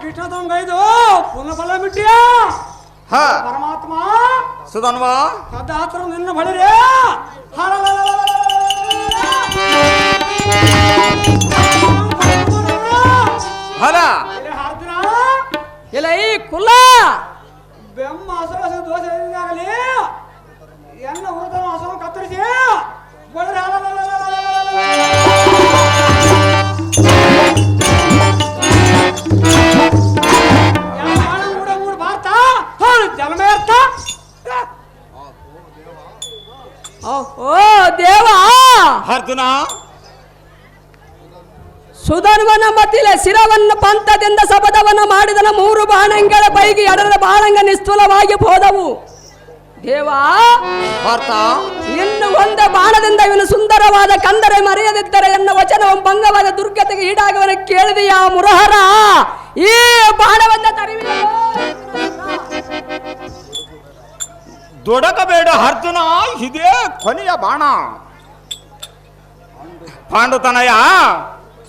ಕೃಷ್ಣ ತಂಗೈದು ಪುನಃ ಬಲ ಬಿಟ್ಟಿಯ ಪರಮಾತ್ಮ ಸುಧನ್ವಾ ಕದಾತ್ರ ನಿನ್ನ ಬಳಿರೇ ಹಲ ಇಲ್ಲ ಈ ಕುಲ್ಲ ಬೆಮ್ಮ ಹಸು ದೋಷ ಆಗಲಿ ಎನ್ನ ಹುಡುಗನ ಹಸು ಕತ್ತರಿಸಿ ಬಳಿರ ಓ ದೇವ ಅರ್ಜುನ ಸುಧನ್ವನ ಮತಿಲೆ ಶಿರವನ್ನು ಪಂಥದಿಂದ ಶಪಥವನ್ನ ಮಾಡಿದನ 3 ಬಾಣಂಗಳ ಪೈಕಿ 2 ಬಾಣಂಗ ನಿಸ್ತುಲವಾಗಿ ಹೋದವು. ದೇವ ಇನ್ನು ಒಂದು ಬಾಣದಿಂದ ಇವನು ಸುಂದರವಾದ ಕಂದರೆ ಮರೆಯದಿದ್ದರೆ ಎನ್ನ ವಚನವು ಭಂಗವಾದ ದುರ್ಗತಿಗೆ ಈಡಾಗುವನ ಕೇಳಿದೆಯಾ ಮುರಹರ? ಈ ಬಾಣವನ್ನ ತರಿವಿ ದೊಡಕಬೇಡ ಅರ್ಜುನ, ಇದೇ ಕೊನೆಯ ಬಾಣ. ಪಾಂಡುತನಯ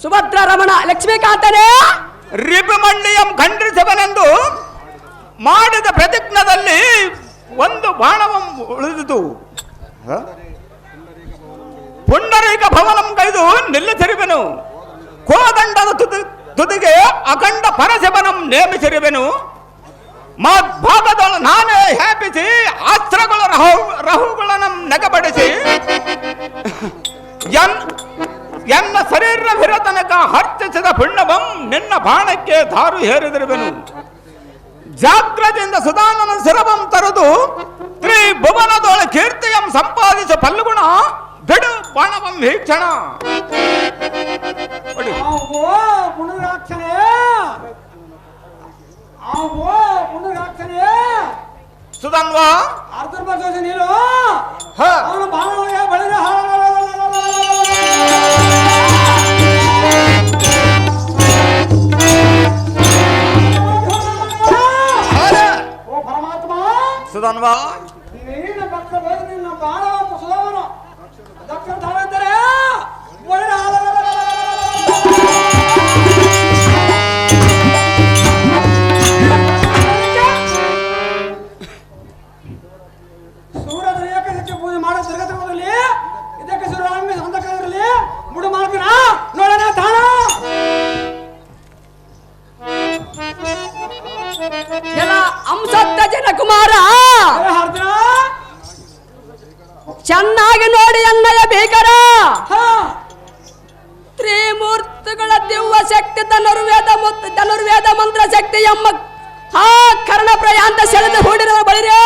ಸುಭದ್ರ ರಮಣ ಲಕ್ಷ್ಮೀಕಾಂತನೇ ರಿಪುಮಂಡಿಯಂ ಖಂಡಿಸವನೆಂದು ಮಾಡಿದ ಪ್ರತಿಜ್ಞದಲ್ಲಿ ಒಂದು ಬಾಣವಂ ಉಳಿದಿತು. ಪುಂಡರೀಕ ಭವನಂ ಕೈದು ನಿಲ್ಲಿಸಿರುವೆನು. ಕೋದಂಡದ ತುದಿಗೆ ಅಖಂಡ ಪರಶಿವನಂ ನೇಮಿಸಿರುವೆನು. ಭಾಗದೊಳ ನಾನೇ ಹೇಪಿಸಿ ಅಸ್ತ್ರಗಳ ರಹುಗಳನ್ನು ನೆಗಬಡಿಸಿ ಎನ್ನ ಶರೀರವಿರ ತನಕ ಹರ್ಚಿಸಿದ ಪುಣ್ಯವಂ ನಿನ್ನ ಬಾಣಕ್ಕೆ ದಾರು ಹೇರಿದಿರುವೆನು. ಜಾಗ್ರತೆಯಿಂದ ಸುಧಾನನ ಶಿರವಂ ತರದು ತ್ರಿಭುವನದೊಳ ಕೀರ್ತಿಯಂ ಸಂಪಾದಿಸ ಪಲ್ಲುಗುಣ ಬಿಡು ಬಾಣವಂ ವೀಕ್ಷಣ. ಸುಧನ್ವಾ ನೀನು ಅವನು ಬಾಣ ಬಳಿರ ಸುಧನ್ವಾ ನೀನು ಭಕ್ತ ಬಂದು ನಿನ್ನ ಬಾಣ ಸುಧಾವನು ದಕ್ಷಿಣ ತಾಳಿದ್ದರೆ ಸೂರ್ಯದ ಏಕದಕ್ಕೆ ಪೂಜೆ ಮಾಡೋ ದುರ್ಗತದಲ್ಲಿ ಇದಕ್ಕೆ ಸೂರ್ಯ ಸಂತಕದಲ್ಲಿ ಮುಡು ಮಾಡ್ತೀರಾ ನೋಡೋಣ ತಾಣ ಅಂಸತ್ತ ಜನಕುಮಾರ ಚೆನ್ನಾಗಿ ನೋಡಿ ಅನ್ನಯ ಬೇಕರ ತ್ರಿಮೂರ್ತಿಗಳ ದಿವ್ಯ ಶಕ್ತಿ ಧನುರ್ವೇದ ಮಂತ್ರ ಶಕ್ತಿ ಎಮ್ಮ ಆ ಕರ್ಣ ಪ್ರಯಾಂತ ಸೆಳೆದು ಹೂಡಿರುವ ಬಳಿರೇ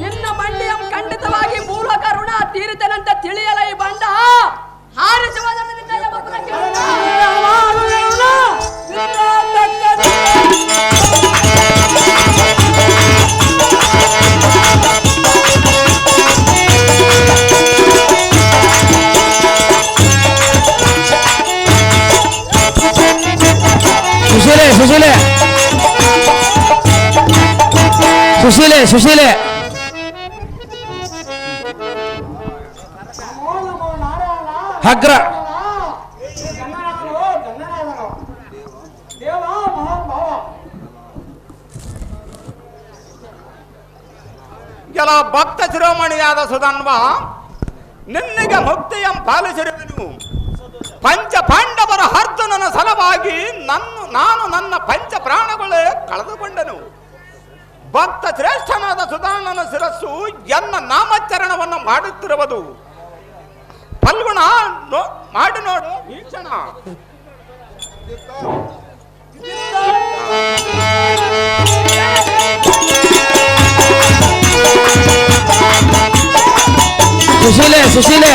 ನಿನ್ನ ಬಂಡಿಯಂ ಖಂಡಿತವಾಗಿ ಮೂಲ ಕರುಣ ತೀರಿತನಂತ ತಿಳಿಯಲ ಈ ಬಂಡ ಸುಶೀಲೆ ಹಗ್ರ ಕೆಲ ಭಕ್ತ ಶಿರೋಮಣಿಯಾದ ಸುಧನ್ವ ನಿನ್ನಿಗೆ ಮುಕ್ತಿಯಂ ಪಾಲಿಸಿರುವೆನು. ಪಂಚ ಪಾಂಡವರ ಅರ್ಜುನನ ಸಲವಾಗಿ ನಾನು ನನ್ನ ಪಂಚ ಪ್ರಾಣಗಳೇ ಕಳೆದುಕೊಂಡನು. ಭಕ್ತ ಶ್ರೇಷ್ಠನಾದ ಸುಧಾನನ ಶಿರಸ್ಸು ಎನ್ನ ನಾಮಚರಣವನ್ನು ಮಾಡುತ್ತಿರುವುದು. ಫಲ್ಗುಣ ಮಾಡಿ ನೋಡು ವೀಕ್ಷಣ. ಸುಶೀಲೆ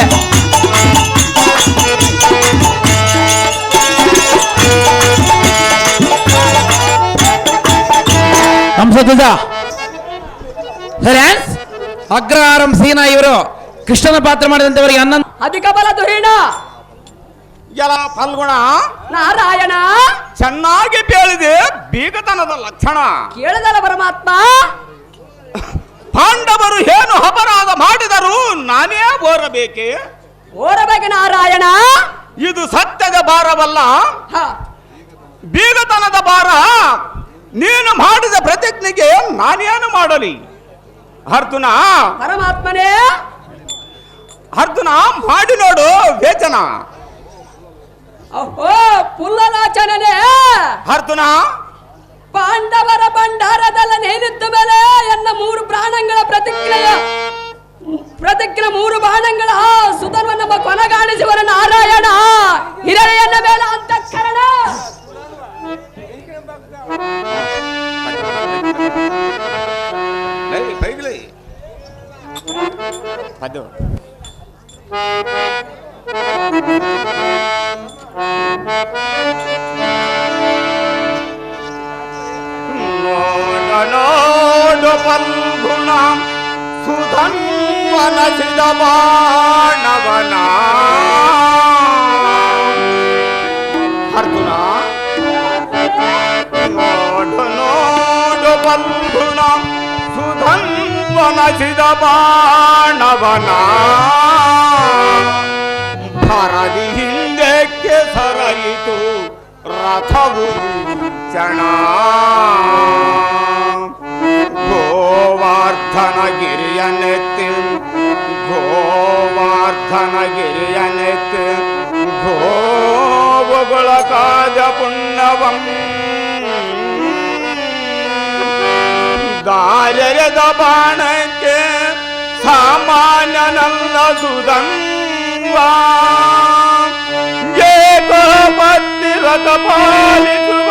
ಹಂಸಧ್ವಜ ಅಗ್ರಹಾರಂ ಸೀನಾ ಇವರು ಕೃಷ್ಣನ ಪಾತ್ರ ಮಾಡಿದಂತವರಿಗೆ ಅಧಿಕ ಬಲ ದುರೀಣ ಎಲ್ಲ ಫಲ್ಗುಣ ನಾರಾಯಣ ಚೆನ್ನಾಗಿ ಕೇಳಿದೆ ಬೀಗತನದ ಲಕ್ಷಣ ಕೇಳಿದಲ್ಲ ಪರಮಾತ್ಮ. ಪಾಂಡವರು ಏನು ಅಪರಾಧ ಮಾಡಿದರೂ ನಾನೇ ಓರಬೇಕೆ? ಓರಬಗೆ ನಾರಾಯಣ. ಇದು ಸತ್ಯದ ಭಾರವಲ್ಲ, ಹ, ಬೀಗತನದ ಭಾರ. ನೀನು ಮಾಡಿದ ಪ್ರತಿಜ್ಞೆಗೆ ನಾನೇನು ಮಾಡಲಿ? ಅರ್ಜುನ, ಪರಮಾತ್ಮನೇ, ಅರ್ಜುನ ಮಾಡಿ ನೋಡು ವೇಚನ. ಅಹೋ ಪುಲ್ಲಲಾಚನನೇ, ಅರ್ಜುನ, ಪಾಂಡವರ ಭಂಡಾರದಲ್ಲ ನೇರಿದ್ದ ಮೇಲೆ ಎನ್ನ 3 ಪ್ರಾಣಗಳ ಪ್ರತಿಜ್ಞೆ 3 ಬಾಣಗಳ ಸುಧನ್ವನ್ನ ಕೊನಗಾಣಿಸುವರ ನಾರಾಯಣ. ಹಿರಳೆಯನ್ನ ಮೇಲೆ ಅಂತಃಕರಣ. ಅದು ನೋಡು ಫಲ್ಗುಣ ಸುಧನ್ವನಸಿದ ಬಾಣವನ. ಅರ್ಜುನ, ನೋಡು ಫಲ್ಗುಣ ಸುಧನ್ವನಸಿದ ಬಾಣವನ. ಭರದಿ ಹಿಂದಕ್ಕೆ ಸರಯಿತು ರಥವು ಚಣ. ಗೋವರ್ಧನಗಿರಿಯನೆತ್ತಿ ಗೋವರ್ಧನಗಿರಿಯನೆತ್ತಿ ಗೋವುಗಳ ಕಾದ ಪುಣ್ಯವಂ. ದಾರ್ಯದ ಬಾಣಕ್ಕೆ ಸಾಮಾನ್ಯನಲ್ಲ ಸುಧನ್ವ. ಏಕೋಪತ್ತಿ ರಥ ಪಾಲಿಸುವ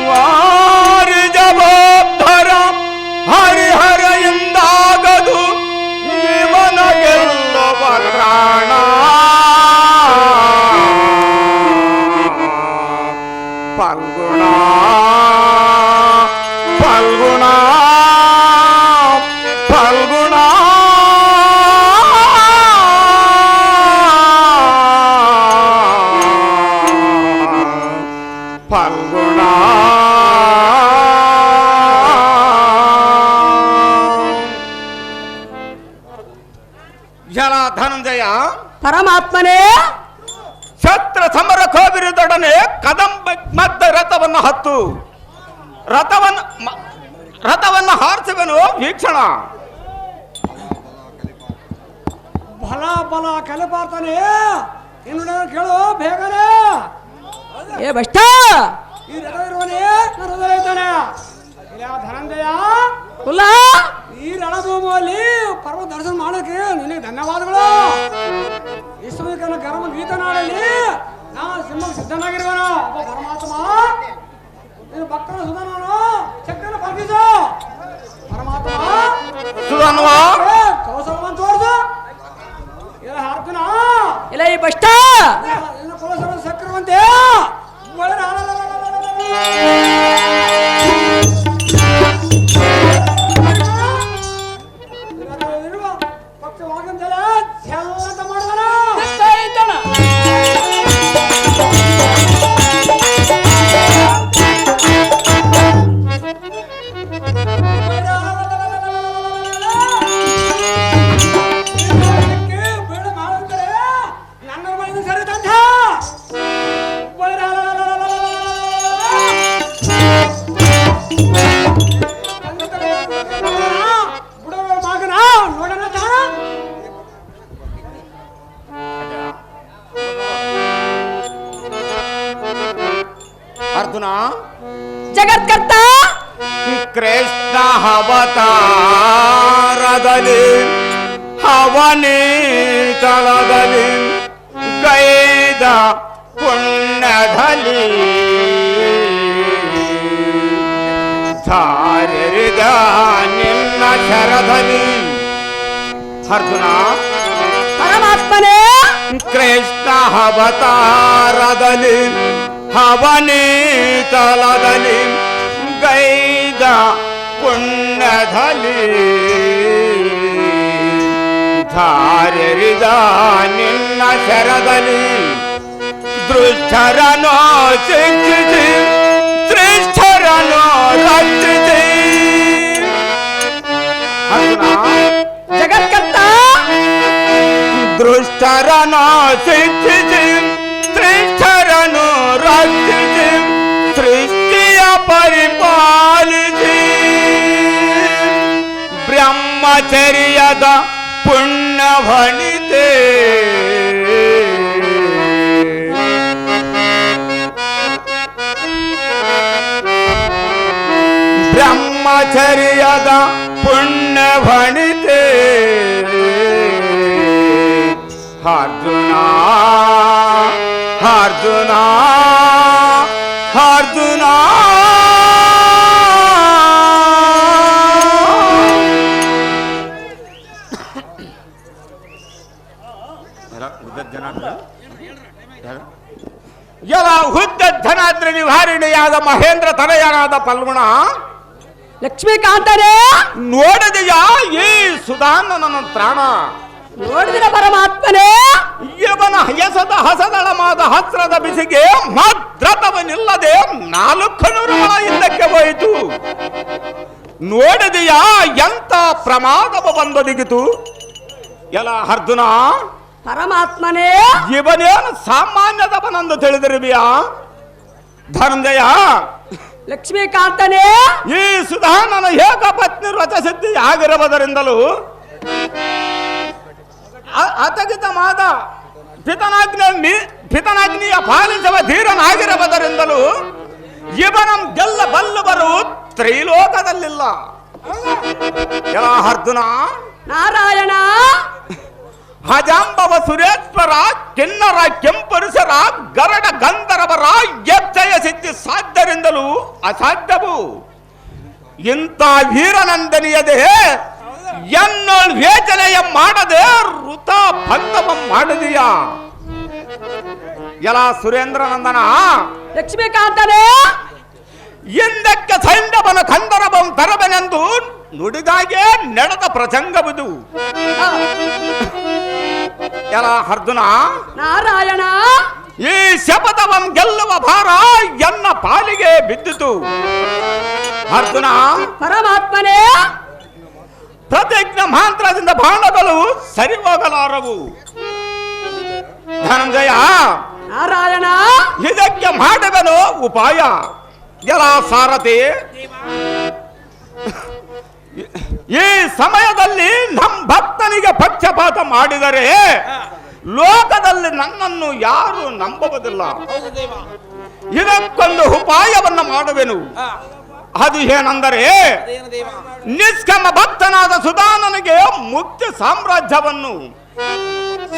ವಾರಿ ಜವಾಬ್ದಾರ ಹರಿಹರ ಎಂದಾಗದು ಇವನ ಗೆಲ್ಲುವ ಪ್ರಾಣ. ಫಲ್ಗುಣ ಫಲ್ಗುಣ ಫಲ್ಗುಣ ಫಲ್ಗುಣ. ಜನ ಧನಂಜಯ, ಪರಮಾತ್ಮನೇ, ಶಸ್ತ್ರ ಸಮರ ಕೋವಿರದೊಡನೆ ಕದಂಬ ಮಧ್ಯ ರಥವನ್ನು ಹತ್ತು ರಥವನ್ನು ಹಾರಿಸುವನು ವೀಕ್ಷಣ. ಬಲ ಬಲ ಕಲಿಪಾರ್ತಾನೆ. ಇನ್ನು ಕೇಳು ಬೇಗನೆ. ಏ ಬಷ್ಟ, ಈ ರಥ ಇರುವನೇ ಹೃದಯ ಇದ್ದಾನೆ. ಇಲ್ಲ ಧನಂಜಯ, ಕುಲ್ಲ, ಈ ರಣಭೂಮಿಯಲ್ಲಿ ಪರ್ವತ ದರ್ಶನ ಮಾಡೋಕೆ ನಿನಗೆ ಧನ್ಯವಾದಗಳು. ವಿಶ್ವಕನ ಗರಮ ಗೀತನಾಡಲಿ ನಾ ಸಿಂಹಕ್ಕೆ ಸಿದ್ಧನಾಗಿರುವನು. ಒಬ್ಬ ಪರಮಾತ್ಮ ನೀನು ಭಕ್ತನ ಸುಧನವನು ಚಕ್ರನ ಪಲ್ಕಿಸು. ಪರಮಾತ್ಮ ಸುಧನ್ವ ಕೌಶಲವನ್ನು ತೋರಿಸು. ಇಲ್ಲ ಅರ್ಜುನ, ಇಲ್ಲ ಈ ಬಷ್ಟ, ಇಲ್ಲ ಕೌಶಲ ಚಕ್ರವಂತೆ ಇರುವ ಪಕ್ಷವಾಗಂತಲ್ಲ ಎಲ್ಲ ಮಾಡಿದನು. ಬೇಡ ಮಾಡುತ್ತಾರೆ ನನ್ನ ಮಾಡಿದ ಸರಿ ತಂದ ಬುಡವ ಮಗನ ನೋಡೋಣ ತಾನ. ಅರ್ಜುನ, ಜಗತ್ಕರ್ತ, ಕೃಷ್ಣ ಅವತಾರದಲ್ಲಿ ಅವನೀತಲದಲ್ಲಿ ಗೈದ ಪುಣ್ಯದಲ್ಲಿ ಧಾರಿದ ನಿನ್ನ ಶರದಲ್ಲಿ. ಅರ್ಜುನ, ಪರಮಾತ್ಮನೇ, ಕೃಷ್ಣ ಅವತಾರದಲ್ಲಿ ಅವನೀತಲದಲ್ಲಿ ಗೈದ ಪುಣ್ಯದಲ್ಲಿ ಧಾರಿದ ನಿನ್ನ ಶರದಲ್ಲಿ ದೃಷ್ಟರನೋ ಶಿಕ್ಷಿಸಿ ಶ್ರೇಷ್ಠರನೋ ರಕ್ಷಿಸಿ. ಅರ್ಜುನ, ದುಷ್ಟರನು ಶಿಕ್ಷಿಸಿ ಶ್ರೇಷ್ಠರನು ರಕ್ಷಿಸಿ ಸೃಷ್ಟಿಯ ಪರಿಪಾಲಿಸಿ ಬ್ರಹ್ಮಚರ್ಯದ ಪುಣ್ಯ ವನಿತೆ ಬ್ರಹ್ಮಚರ್ಯದ ಪುಣ್ಯ ವನಿತೆ ಅರ್ಜುನ ಅರ್ಜುನ ಅರ್ಜುನ ಹುದ್ದ ಧನಾದ್ರಿ ನಿವಾರಿಣಿಯಾದ ಮಹೇಂದ್ರ ತನಯನಾದ ಪಲ್ಗುಣ ಲಕ್ಷ್ಮೀಕಾಂತನೇ ನೋಡಿದೆಯಾ ಈ ಸುಧಾನನ ತ್ರಾಣ ನೋಡಿದಿರ ಪರಮಾತ್ಮನೇ ಇವನ ಹಯಸದ ಹಸದಳಮಾದ ಹಸ್ರದ ಬಿಸಿಗೆ ಮಾದ್ರತವನಿಲ್ಲದೆ 400 ಮೊಳ ಹಿಂದಕ್ಕೆ ಹೋಯಿತು. ನೋಡಿದೆಯಾ ಎಂತ ಪ್ರಮಾದವ ಬಂದೊದಗಿತು. ಎಲ್ಲ ಅರ್ಜುನ ಪರಮಾತ್ಮನೇ ಇವನೇನು ಸಾಮಾನ್ಯದವನೆಂದು ತಿಳಿದಿರುವಿಯಾ ಧನಂಜಯ. ಲಕ್ಷ್ಮೀಕಾಂತನೇ ಈ ಸುಧಾನನ ಏಕಪತ್ನಿ ವ್ರತಸಿದ್ಧಿ ಆಗಿರುವುದರಿಂದಲೂ ಅತಗಿತ ಮಾದ ಪಿತನಾಗ್ನಿಯ ಪಾಲಿಸುವ ಧೀರನಾಗಿರುವುದರಿಂದಲೂ ಇವನ ಗೆಲ್ಲಬಲ್ಲವರು ತ್ರೈಲೋಕದಲ್ಲಿಲ್ಲ. ಎಲ್ಲ ಅರ್ಜುನ ನಾರಾಯಣ ಹಜಾಂಬವ ಸುರೇಶ್ವರ ಕಿನ್ನರ ಕೆಂಪರುಷರ ಗರಡ ಗಂಧರ್ವರ ಎಚ್ಚಯ ಸಿದ್ಧಿ ಸಾಧ್ಯರಿಂದಲೂ ಅಸಾಧ್ಯವು. ಇಂಥ ವೀರನಂದನಿಯದೆ ಎನ್ನೋಳ್ ವೇಚನೆಯ ಮಾಡದೆ ಋತ ಬಂಧವ ಮಾಡಿದೀಯ. ಎಲ್ಲ ಸುರೇಂದ್ರನಂದನ ಲಕ್ಷ್ಮೀಕಾಂತನೇ ಹಿಂದಕ್ಕೆ ಸೈಂಧವನ ಕಂದರವಂ ತರಬನೆಂದು ನುಡಿದಾಗೆ ನಡೆದ ಪ್ರಸಂಗವಿದು. ಎಲ್ಲ ಅರ್ಜುನ ನಾರಾಯಣ ಈ ಶಪಥವಂ ಗೆಲ್ಲುವ ಭಾರ ಎನ್ನ ಪಾಲಿಗೆ ಬಿದ್ದಿತು. ಅರ್ಜುನ ಪರಮಾತ್ಮನೇ ಪ್ರತಿಜ್ಞ ಮಂತ್ರದಿಂದ ಬಾಣಗಳು ಸರಿ ಹೋಗಲಾರವು. ಧನಂಜಯ ನಾರಾಯಣ ಇದಕ್ಕೆ ಮಾಡುವೆನು ಉಪಾಯ. ಎಲ್ಲ ಸಾರಥಿ ಈ ಸಮಯದಲ್ಲಿ ನಮ್ಮ ಭಕ್ತನಿಗೆ ಪಕ್ಷಪಾತ ಮಾಡಿದರೆ ಲೋಕದಲ್ಲಿ ನನ್ನನ್ನು ಯಾರು ನಂಬುವುದಿಲ್ಲ. ಇದಕ್ಕೊಂದು ಉಪಾಯವನ್ನು ಮಾಡುವೆನು. ಅದು ಏನೆಂದರೆ ನಿಷ್ಕಮ ಭಕ್ತನಾದ ಸುಧಾನನಿಗೆ ಮುಕ್ತಿ ಸಾಮ್ರಾಜ್ಯವನ್ನು,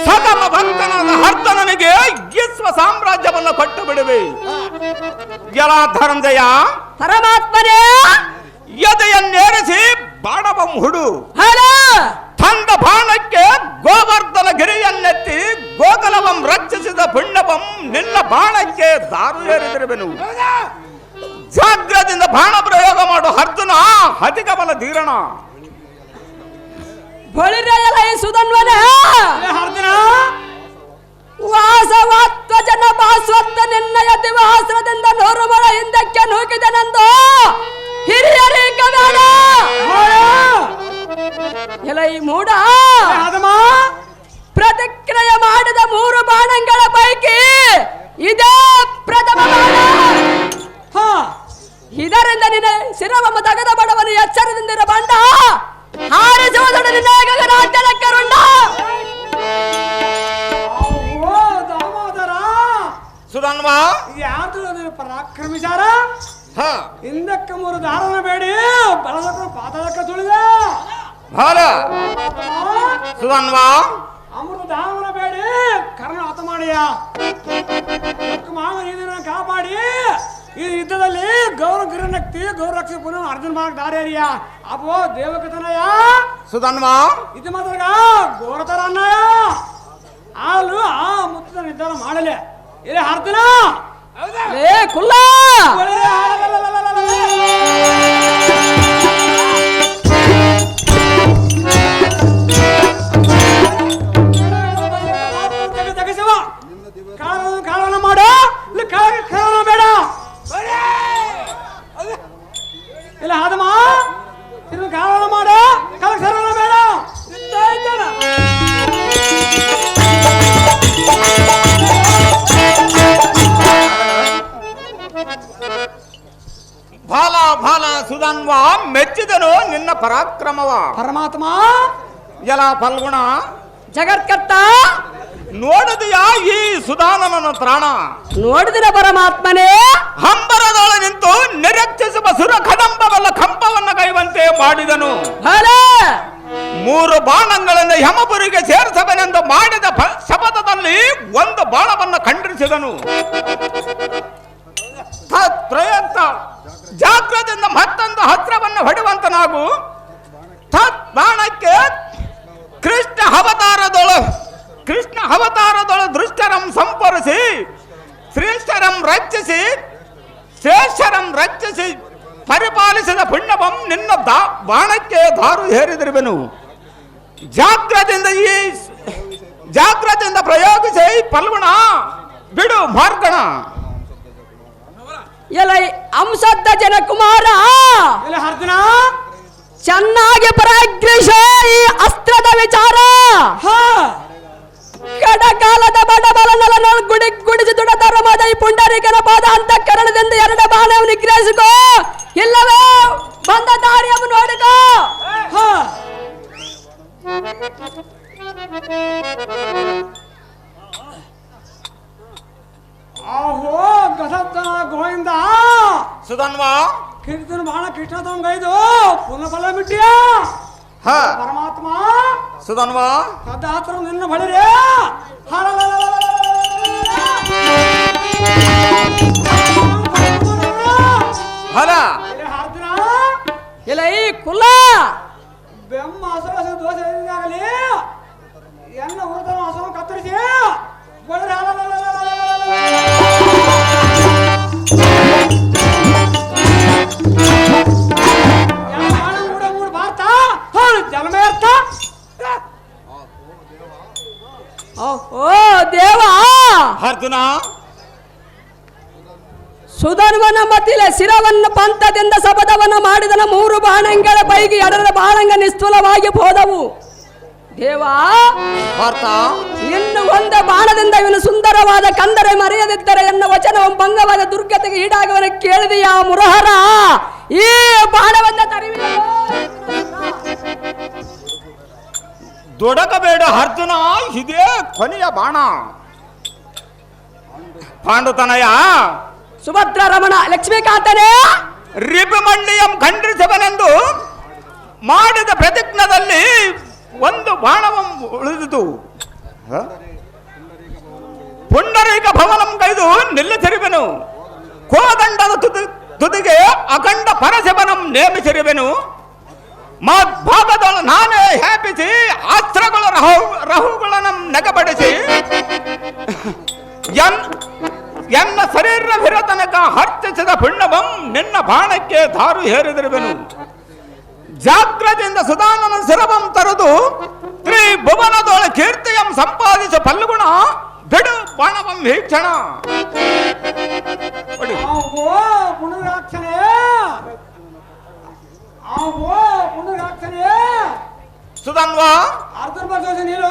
ಸಕಮ ಭಕ್ತನಾದ ಹರ್ತನನಿಗೆ ವಿಶ್ವ ಸಾಮ್ರಾಜ್ಯವನ್ನು ಕೊಟ್ಟು ಬಿಡುವೆ. ಎಲ್ಲ ಧನಂಜಯ ಪರಮಾತ್ಮನೇ ಎದೆಯನ್ನೇರಿಸಿ ಬಾಣವಂ ಹುಡು. ತಂದ ಬಾಣಕ್ಕೆ ಗೋವರ್ಧನ ಗಿರಿಯನ್ನೆತ್ತಿ ಗೋಕಲವಂ ರಕ್ಷಿಸಿದ ಪುಣ್ಯವಂ ನಿನ್ನ ಬಾಣಕ್ಕೆ ದಾರು ಏರಿದಿರುವೆನು. ಜಾಗ್ರದಿಂದ ಬಾಣ ಪ್ರಯೋಗ ಮಾಡು ಅರ್ಜುನ, ಅಧಿಕ ಬಲ ಧೀರಣ. ಬಳಿರೆಯಲ ಈ ಸುಧನ್ವನ ಅರ್ಜುನ ವಾಸವತ್ವ ಜನ ಭಾಸ್ವತ್ತ ನಿನ್ನಯ ದಿವಹಾಸ್ರದಿಂದ 100 ಮೊಳ ಹಿಂದಕ್ಕೆ ನೂಕಿದನೆಂದು ಹಿರಿಯರೀಕ ಬೇಡ ಎಲ್ಲ ಈ ಮೂಡ ಪ್ರತಿಕ್ರಿಯೆ ಮಾಡಿದ 3 ಬಾಣಗಳ ಪೈಕಿ ಇದೇ ಪ್ರಥಮ ಬಾಣ. ಇದರಿಂದ ನಿನ್ನ ಶಿರವಮ್ಮ ತಗದ ಬಡವನು ಎಚ್ಚರದಿಂದಿರ ಬಂಡ ಹಾರಿಸುವುದನ್ನು ನಿನ್ನ ಗಗನಾಂತರಕ್ಕೆ ರುಂಡ. ದಾಮೋದರ ಸುಧನ್ವ ಯಾವ್ದು ಪರಾಕ್ರಮಿಸಾರ ಹ ಹಿಂದಕ್ಕೆ 3 ದಾರನ ಬೇಡಿ ಬಲದಕ್ಕೆ ಪಾತಾಳಕ್ಕೆ ತುಳಿದ ಭಾರ ಸುಧನ್ವ ಅಮೃತ ದಾಮನ ಬೇಡಿ ಕರ್ಣ ಹತ ಮಾಡಿಯ ಇದನ್ನ ಕಾಪಾಡಿ ಈ ಯುದ್ಧದಲ್ಲಿ ಗೌರವ ಗಿರಿನಕ್ತಿ ಗೌರವ ರಕ್ಷಕ ಪುನಃ ಅರ್ಜುನ ಮಾರ್ಗ ದಾರೇರಿಯ ಅಪ್ಪೋ ದೇವಕತನಯ ಸುಧನ್ವ ಇದು ಮಾತ್ರ ಘೋರತರ ಅನ್ನಯ ಹಾಲು ಆ ಮುತ್ತದ ನಿರ್ಧಾರ ಮಾಡಲೆ ಇಲ್ಲಿ ಅರ್ಜುನ ಏ ಕುಲ್ಲ ಕಾಳವನ್ನ ಮಾಡ ಕಾಳವನ್ನ ಬೇಡ ಇಲ್ಲ ಹಾದಮ್ಮ ಇದನ್ನ ಕಾಳವನ್ನ ಮಾಡ ಕಾಳ ಬೇಡ ಸುಧನ್ವ ಮೆಚ್ಚಿದನು ನಿನ್ನ ಪರಾಕ್ರಮವ. ಪರಮಾತ್ಮ ಎಲ ಫಲ್ಗುಣ, ಜಗತ್ಕರ್ತ ನೋಡಿದೆಯಾ ಈ ಸುಧಾನನ ತ್ರಾಣ? ನೋಡಿದಿರ ಪರಮಾತ್ಮನೇ. ಹಂಬರದೊಳ ನಿಂತು ನಿರೀಕ್ಷಿಸುವ ಸುರ ಕದಂಬವಲ್ಲ ಕಂಪವನ್ನ ಕೈವಂತೆ ಮಾಡಿದನು. ಭಲೆ 3 ಬಾಣಗಳನ್ನು ಯಮಪುರಿಗೆ ಸೇರಿಸಬನೆಂದು ಮಾಡಿದ ಶಪಥದಲ್ಲಿ ಒಂದು ಬಾಣವನ್ನು ಖಂಡಿಸಿದನು. ಪ್ರಯತ್ನ ಜಾಗ್ರತೆಯಿಂದ ಮತ್ತೊಂದು ಹಸ್ತ್ರವನ್ನು ಹೊಡೆಯುವಂತನಾಗು. ತತ್ ಬಾಣಕ್ಕೆ ಕೃಷ್ಣ ಅವತಾರದೊಳು ದೃಷ್ಟರಂ ಸಂಪರಿಸಿ ಶ್ರೇಷ್ಠರಂ ರಕ್ಷಿಸಿ ಪರಿಪಾಲಿಸಿದ ಪುಣ್ಯವಂ ನಿನ್ನ ಬಾಣಕ್ಕೆ ದಾರು ಹೇರಿದಿರುವೆನು. ಜಾಗ್ರತೆಯಿಂದ ಪ್ರಯೋಗಿಸಿ ಫಲ್ಗುಣ ಬಿಡು ಮಾರ್ಗಣ. ಎಲೈ ಅಂಶದ್ದ ಜನಕುಮಾರ, ಅರ್ಜುನ ಚೆನ್ನಾಗಿ ಪರಾಗ್ರಹಿಸ ಈ ಅಸ್ತ್ರದ ವಿಚಾರ. ಕಡಕಾಲದ ಬಡಬಲನలను ಗುಡಿಸಿ ದುಡತರ ಮದ ಈ ಪುಂಡರೀಕನ ಪಾದ ಅಂತ ಕರಣದಿಂದ 2 ಬಾಣವನ್ನು ನಿಗ್ರಹಿಸಿಕೋ, ಇಲ್ಲವೇ ಬಂದ ದಾರಿಯನ್ನು ನೋಡಿಕೋ. ಆಹೋ ಗಸತ್ತ ಗೋವಿಂದ ಸುಧನ್ವ ಕೀರ್ತನ ಬಾಣ ಕೃಷ್ಣ ತಗೊಂಗೈದು ಪುನಃ ಬಲ ಬಿಟ್ಟಿಯ ಪರಮಾತ್ಮ. ಸುಧನ್ವ ಕದಾತ್ರ ನಿನ್ನ ಬಳಿರೆ ಹಲ ಇಲ್ಲ ಈ ಕುಲ ಬೆಮ್ಮ ಹಸರು ದೋಷ ಆಗಲಿ ಎನ್ನ ಹುಡುಗನ ಹಸರು ಕತ್ತರಿಸಿ ಬಳಿರೆ ಓ ದೇವಾ ಅರ್ಜುನ, ಸುಧನ್ವನ ಮತಿಲೆ ಶಿರವನ್ನು ಪಂಥದಿಂದ ಶಪಥವನ್ನು ಮಾಡಿದನ 3 ಬಾಣಂಗಳ ಪೈಕಿ 2 ಬಾಣಂಗ ನಿಸ್ತುಲವಾಗಿ ಹೋದವು. ದೇವಾ ಇನ್ನು ಒಂದು ಬಾಣದಿಂದ ಇವನು ಸುಂದರವಾದ ಕಂದರೆ ಮರೆಯದಿದ್ದರೆ ಎನ್ನ ವಚನವು ಭಂಗವಾದ ದುರ್ಗತಿಗೆ ಈಡಾಗುವನ ಕೇಳಿದೆಯಾ ಮುರಹರ? ಈ ಬಾಣವನ್ನ ತರಿವಿದ ದೊಡಕಬೇಡ ಅರ್ಜುನ, ಇದೇ ಕೊನೆಯ ಬಾಣ. ಪಾಂಡುತನಯ ಸುಭದ್ರ ರಮಣ ಲಕ್ಷ್ಮೀಕಾಂತನೇ ರಿಪುಮಂಡಿಯಂ ಖಂಡಿಸಬನೆಂದು ಮಾಡಿದ ಪ್ರತಿಜ್ಞದಲ್ಲಿ ಒಂದು ಬಾಣವಂ ಉಳಿದಿತು. ಪುಂಡರೀಕ ಭವನಂ ಕೈದು ನಿಲ್ಲಿಸಿರುವೆನು. ಕೋದಂಡದ ತುದಿಗೆ ಅಖಂಡ ಪರಶಿವನಂ ನೇಮಿಸಿರುವೆನು. ಭಾಗದೊಳ ನಾನೇ ಹ್ಯಾಪಿಸಿ ಅಸ್ತ್ರಗಳ ರಹುಗಳನ್ನು ನೆಗಬಡಿಸಿ ಎನ್ನ ಶರೀರವಿರ ತನಕ ಹರ್ಚಿಸಿದ ಪುಣ್ಯವಂ ನಿನ್ನ ಬಾಣಕ್ಕೆ ದಾರು ಹೇರಿದಿರುವೆನು. ಜಾಗ್ರತೆಯಿಂದ ಸುಧಾನನ ಶಿರವಂ ತರದು ತ್ರಿಭುವನದೊಳ ಕೀರ್ತಿಯಂ ಸಂಪಾದಿಸ ಫಲ್ಗುಣ ಬಿಡು ಬಾಣವಂ ವೀಕ್ಷಣ. ಸುಧನ್ವ ಅರ್ಜುನ ಬರ್ದೋಸ ನೀನು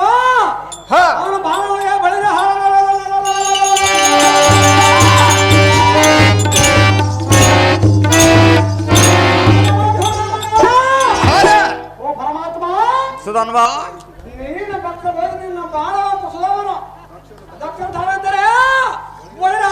ಅವನು ಬಾಣವೇ ಬಳಿರ ಓ ಪರಮಾತ್ಮ ಸುಧನ್ವ ನೀನು ಭಕ್ತ ಬಂದು ನಿನ್ನ ಬಾಣ ಸುಧಾವನ ದಕ್ಷಿಣ ಧಾರಂತಾರೆ ಬಳಿರ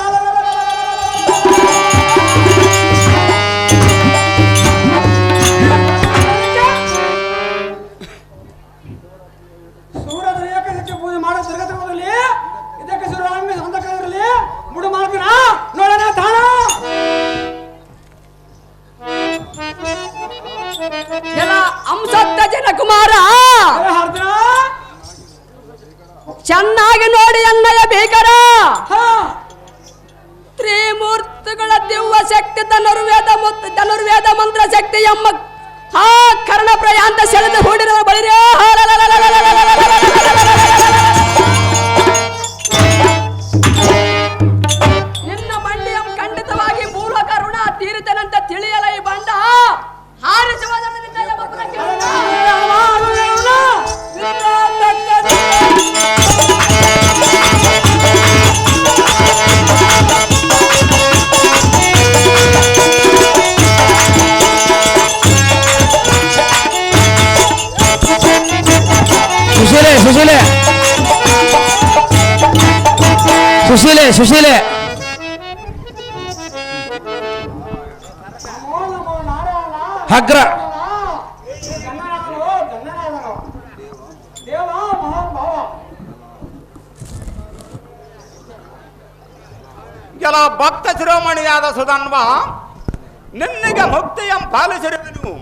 ಪೂಜೆ ಮಾಡೋ ದುರ್ಗತಿರಲಿ ಇದಕ್ಕೆ ಸುರಾಮಿ ಸಂತಕರಲ್ಲಿ ಮುಡು ಮಾಡ್ತೀನ ನೋಡೋಣ ತಾಣ ಎಲ್ಲ ಅಂಶದ್ದ ಜನಕುಮಾರ ಚೆನ್ನಾಗಿ ನೋಡಿ ಅನ್ನಯ ಬೇಕರ ತ್ರಿಮೂರ್ತಿಗಳ ದಿವ್ಯ ಶಕ್ತಿ ಧನುರ್ವೇದ ಮಂತ್ರ ಶಕ್ತಿ ಎಮ್ಮ ಆ ಕರ್ಣ ಪ್ರಯಾಂತ ಸೆಳೆದು ಹೂಡಿರುವ ಬಳಿರೇ ನಿನ್ನ ಬಂಡಿಯಂ ಖಂಡಿತವಾಗಿ ಮೂಲ ಕರುಣ ತೀರಿತನಂತ ತಿಳಿಯಲ ಈ ಬಂಡ ಹಾರಿಸುವ ಸುಶೀಲೆ ಸುಶೀಲೆ ನಮೋ ನಾರಾಯಣ ಅಗ್ರ ಗಂಗನಾಥನೋ ಗಂಗನಾಥನೋ ದೇವ ಮಹಾನ್ ಭಾವ ಕೆಲ ಭಕ್ತ ಶಿರೋಮಣಿಯಾದ ಸುಧನ್ವ ನಿನ್ನೆಗೆ ಮುಕ್ತಿಯಂ ಪಾಲಿಸಿರುವೆನು.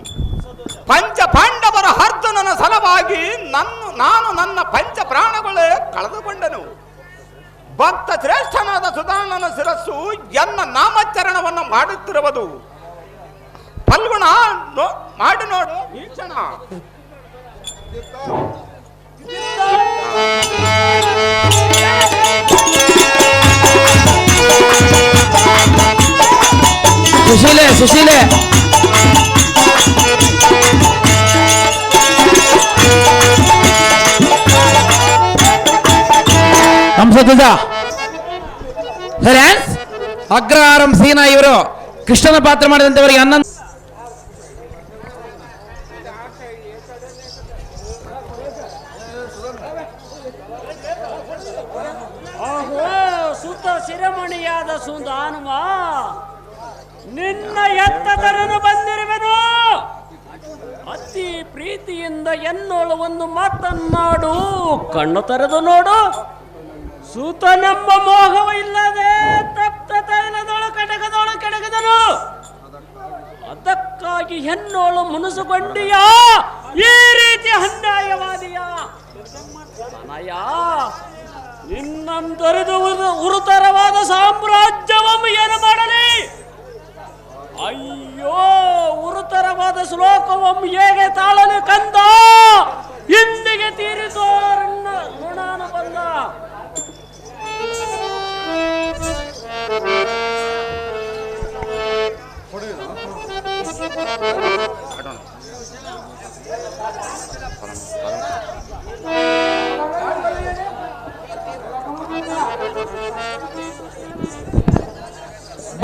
ಪಂಚ ಪಾಂಡವರ ಅರ್ಜುನನ ಸಲವಾಗಿ ನಾನು ನನ್ನ ಪಂಚ ಪ್ರಾಣಗಳೇ ಕಳೆದುಕೊಂಡನು. ಭಕ್ತ ಶ್ರೇಷ್ಠನಾದ ಸುಧಾನನ ಶಿರಸ್ಸು ಎನ್ನ ನಾಮಚರಣವನ್ನು ಮಾಡುತ್ತಿರುವುದು. ಫಲ್ಗುಣ ಮಾಡಿ ನೋಡು ಈ ಕ್ಷಣ. ಸುಶೀಲೆ ಸುಶೀಲೆ ಹಂಸಧ್ವಜ ಫ್ರಾನ್ಸ್ ಅಗ್ರಹಾರಂ ಸೀನಾ ಇವರು ಕೃಷ್ಣನ ಪಾತ್ರ ಮಾಡಿದಂತವರಿಗೆ 11 ಸುತ ಶಿರಮಣಿಯಾದ ಸುಧಾನುವ ನಿನ್ನ ಎತ್ತದರನು ಬಂದಿರುವೆನು. ಅತಿ ಪ್ರೀತಿಯಿಂದ ಎನ್ನೋಳು ಒಂದು ಮಾತನ್ನಾಡು, ಕಣ್ಣು ತೆರೆದು ನೋಡು. ಸೂತನೆಂಬ ಮೋಹವ ಇಲ್ಲದೆ ತಪ್ತ ತೈಲದೊಳು ಕಟಕದೊಳು ಕೆಡಗದನು. ಅದಕ್ಕಾಗಿ ಹೆಣ್ಣೋಳು ಮುನಿಸುಗೊಂಡಿಯ ಈ ರೀತಿ ಅನ್ಯಾಯವಾದಿಯ ತನಯ ನಿನ್ನಂತರಿದು ಉರುತರವಾದ ಸಾಮ್ರಾಜ್ಯವನ್ನು ಏನು ಮಾಡಲಿ? ಅಯ್ಯೋ, ಉರುತರವಾದ ಶ್ಲೋಕವನ್ನು ಹೇಗೆ ತಾಳಲು ಕಂದ? ಇಂದಿಗೆ ತೀರಿಸೋ ಋಣಾನು ಬಂದ.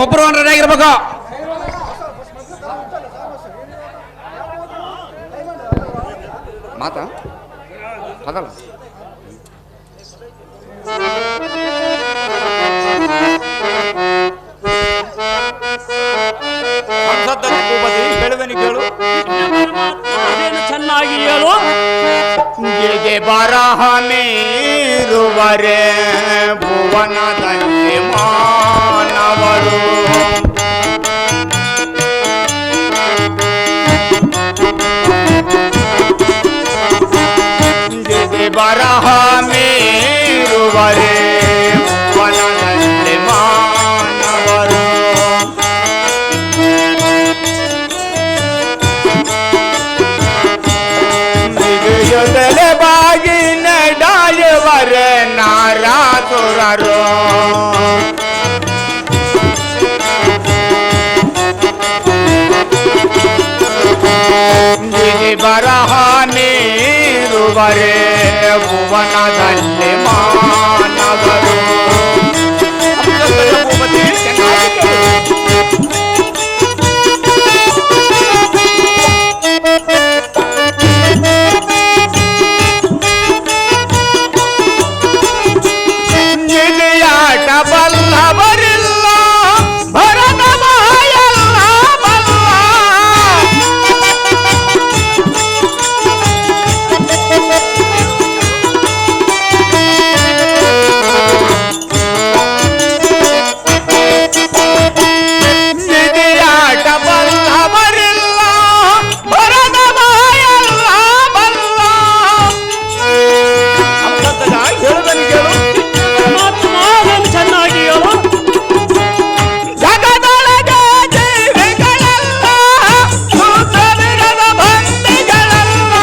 ಒಬ್ಬರು ರೆಡಿ ಆಗಿರ್ಬೇಕು. ಮಾತಾ ಅದಲ್ಲ ಹೇಳುವೆನಿ ಕೇಳು. ಚೆನ್ನಾಗಿ ಹೇಳು. ಗೆಗೆ ಬರಹ ನೀರುವರೆ ಭುವನದಲ್ಲಿ ಮಾನವರು ಗೆಗೆ ಬರಹ ನೀರುವರೆ ಭುವನದಲ್ಲಿ ಮಾನವರು ಯೋದಲೆ ಬಾಗಿ ನಡಾಯವರೆ ನಾರಾಸುರರು ಗಿರಿ ಬರಹ ನೀರುವರೆ ಭುವನದಲ್ಲಿ ಮಾನವರು. ಬಲ್ಲವರಿಲ್ಲ ಭರತ ಮಾಯಲ್ಲ ಬಲ್ಲ ನಿಧಿಯಾಟ ಬಲ್ಲವರಿಲ್ಲ ಭರತ ಮಾಯಲ್ಲ ಬಲ್ಲ. ಹೇಳುದನ್ನು ಕೇಳು. ಚೆನ್ನಾಗಿ ಹೇಳು. ಜಗದೊಳಗೆ ಜೀವಿಗಳೆಲ್ಲ ಸೂತ್ರವಿರದ ಬಂದಿಗಳೆಲ್ಲ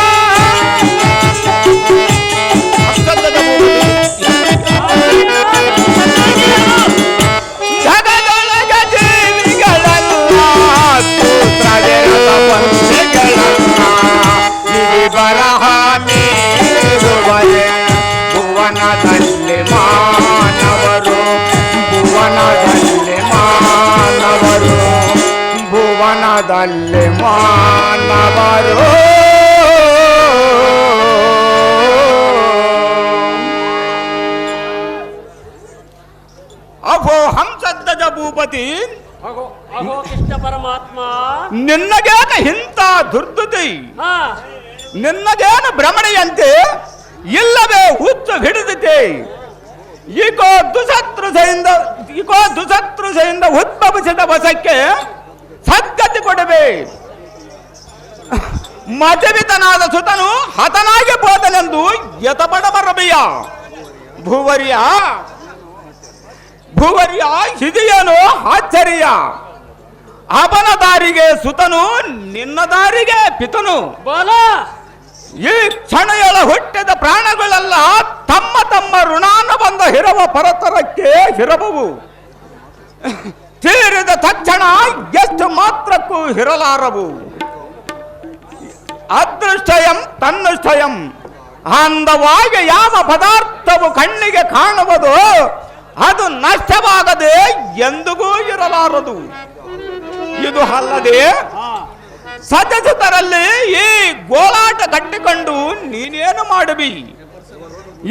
ಜಗದೊಳಗೆ ಜೀವಿಗಳೆಲ್ಲ ಸೂತ್ರವಿರದ ಬಂದಿಗಳೆಲ್ಲ ಗಿರಿ ಬರಹ ನೀರುವರೆ ಭುವನದಲ್ಲಿ ಮಾನವರು ಭುವನದಲ್ಲಿ ಮಾನವರು ಭುವನದಲ್ಲಿ ಮಾನವರು. ಅಹೋ ಹಂಸಧ್ವಜ ಭೂಪತಿ, ಅಗೋ ಅಗೋ ಕೃಷ್ಣ ಪರಮಾತ್ಮ. ನಿನ್ನಗೇನ ಇಂಥ ದುರ್ದುತಿ, ಹಾ ನಿನ್ನಗೇನು ಭ್ರಮಣೆಯಂತೆ ಇಲ್ಲವೇ ಹುಚ್ಚು ಹಿಡಿದಿದೆ. ಈಗೋ ದುಸತೃಷೆಯಿಂದ ಉದ್ಭವಿಸಿದ ವಶಕ್ಕೆ ಸದ್ಗತಿ ಕೊಡಬೇ. ಮಜವಿತನಾದ ಸುತನು ಹತನಾಗಿ ಹೋದನೆಂದು ಯತಪಡ ಬರಬೆಯ. ಭೂವರ್ಯ ಇದೇನು ಆಶ್ಚರ್ಯ. ಅವನ ದಾರಿಗೆ ಸುತನು, ನಿನ್ನ ದಾರಿಗೆ ಪಿತನು. ಬೋಲ ಈ ಕ್ಷಣಯೊಳ ಹುಟ್ಟಿದ ಪ್ರಾಣಗಳೆಲ್ಲ ತಮ್ಮ ತಮ್ಮ ಋಣಾನುಬಂಧ ಹಿರವ ಪರತರಕ್ಕೆ ಹಿರಬವು. ತೀರಿದ ತಕ್ಷಣ ಎಷ್ಟು ಮಾತ್ರಕ್ಕೂ ಹಿರಲಾರವು. ಅದೃಷ್ಟಯಂ ತನ್ನಿಷ್ಟಯಂ. ಅಂದವಾಗಿ ಯಾವ ಪದಾರ್ಥವು ಕಣ್ಣಿಗೆ ಕಾಣುವುದು ಅದು ನಷ್ಟವಾಗದೆ ಎಂದಿಗೂ ಇರಲಾರದು. ಇದು ಅಲ್ಲದೆ ಸದಸ್ಯರಲ್ಲಿ ಈ ಗೋಲಾಟ ಕಟ್ಟಿಕೊಂಡು ನೀನೇನು ಮಾಡುವಿ?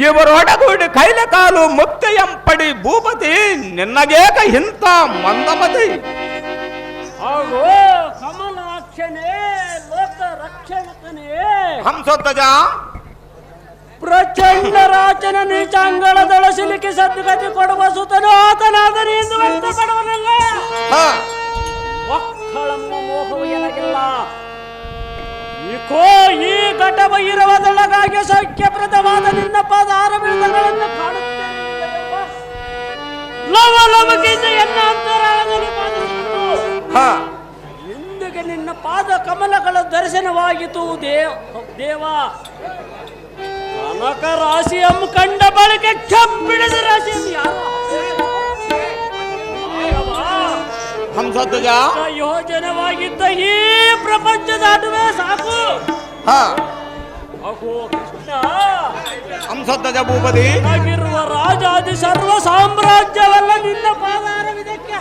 ಇವರೊಡಗೂಡಿ ಕೈಲೆ ಕಾಲು ಮುಕ್ತಿಯಂಪಡಿ ಭೂಪತಿ, ನಿನ್ನಗೇಕ ಇಂಥ ಮಂದಮತಿ. ಆಗೋ ಕಮಲಾಕ್ಷನೇ ಲೋಕ ರಕ್ಷಣಕನೇ ಹಂಸಧ್ವಜ, ಪ್ರಚಂಡ ರಾಜನ ನೀಚಾಂಗಳದೊಳ ಸಿಲುಕಿ ಸದ್ಗತಿ ಕೊಡುವ ಸುತನು ಆತನಾದನೆ ಎಂದು ವ್ಯಕ್ತಪಡುವನಲ್ಲ. ಮಕ್ಕಳಮ್ಮ ಮೋಹವು ಎನಗಿಲ್ಲ. ಈಕೋ ಈ ಘಟವ ಇರುವುದೊಳಗಾಗಿ ಸೌಖ್ಯಪ್ರದವಾದ ನಿನ್ನ ಪಾದಾರ ಬಿರುದಗಳನ್ನು ಕಾಣುತ್ತೇನೆ. ಲವ ಲವಕಿಂದ ಎನ್ನ ಅಂತರಾಳದಲ್ಲಿ ಪಾದಿಸಿತು. ಇಂದಿಗೆ ನಿನ್ನ ಪಾದ ಕಮಲಗಳ ದರ್ಶನವಾಗಿತು ದೇವ. ಕನಕ ರಾಶಿಯಂ ಕಂಡ ಬಳಿಕ ಕಬ್ಬಿಣದ ರಾಶಿಯಂ ಯಾರು ಹಂಸಧ್ವಜ, ಯೋಜನವಾಗಿದ್ದ ಈ ಪ್ರಪಂಚ ದಾಟುವೆ ಸಾಕು. ಅಗೋ ಕೃಷ್ಣ, ಹಂಸಧ್ವಜ ಭೂಪತಿ, ಆಗಿರುವ ರಾಜಾದಿ ಸರ್ವ ಸಾಮ್ರಾಜ್ಯವೆಲ್ಲ ನಿನ್ನ ಪಾದಾರವಿದಕ್ಕೆ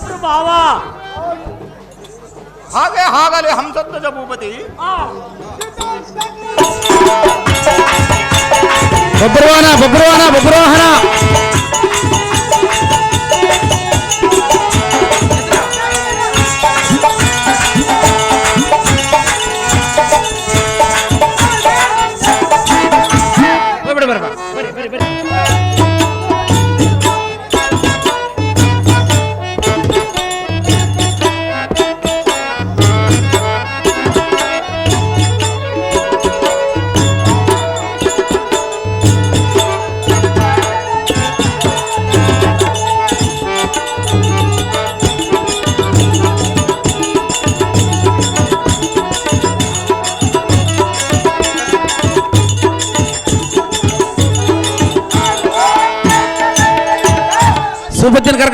ಪ್ರಭಾವ. ಹಾಗಲೇ ಹಂಸಧ್ವಜ ಭೂಪತಿ. ಬಬ್ರುವಾಹನ ಸುಭದ್ರನ ಕರ್ಕ